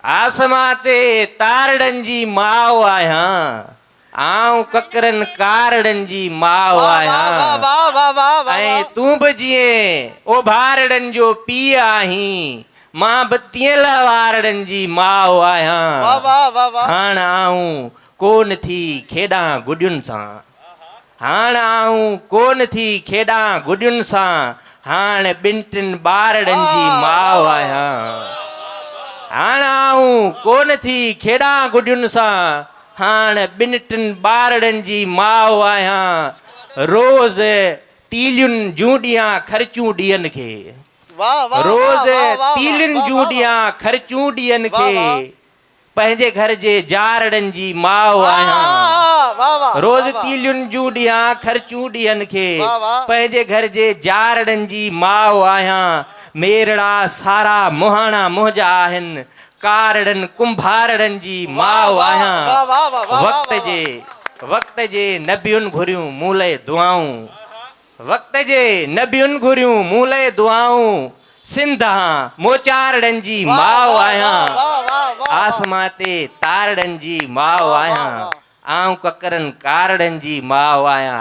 आसमां ते तारड़न जी माओ आहियां, आऊं ककरन कारड़न जी माओ आहियां। ऐं तूं बि जीअं ओभारड़न जो पीउ आहीं, मां बि तीअं वारड़न जी माओ आहियां। हाण आऊं कोन थी खेॾां गुॾियुनि सां, हाण आऊं कोन थी खेॾां गुॾियुनि सां, हाणे ॿिनि टिनि ॿारड़नि जी माउ आहियां। हाण आऊं कोन थी खेॾां गुॾियुनि सां, हाणे ॿिनि टिनि ॿारड़नि जी माउ आहियां। रोज़ तीलियुनि जूं ॾियां ख़र्चूं ॾींहनि खे, रोज़ तीलियुनि जूं ॾियां ख़र्चूं ॾींहनि खे, पंहिंजे घर जे जारड़नि जी माउ आहियां। रोज़ तीलियुनि जूं ॾियां ख़र्चूं ॾींहनि खे, पंहिंजे घर जे जारड़नि जी माउ आहियां। मेरड़ा सारा मुहाणा मुंहिंजा आहिनि, कारड़नि कुंभारड़नि जी माउ आहियां। वक़्त जे नबियुनि घुरियूं मूं लाइ दुआऊं, वक़्त जे नबियुनि घुरियूं मूं लाइ दुआऊं, सिंधां मोचारड़नि जी माउ आहियां। आसमां ते तारड़नि जी माउ आहियां, आऊं ककरनि कारड़नि जी माउ आहियां।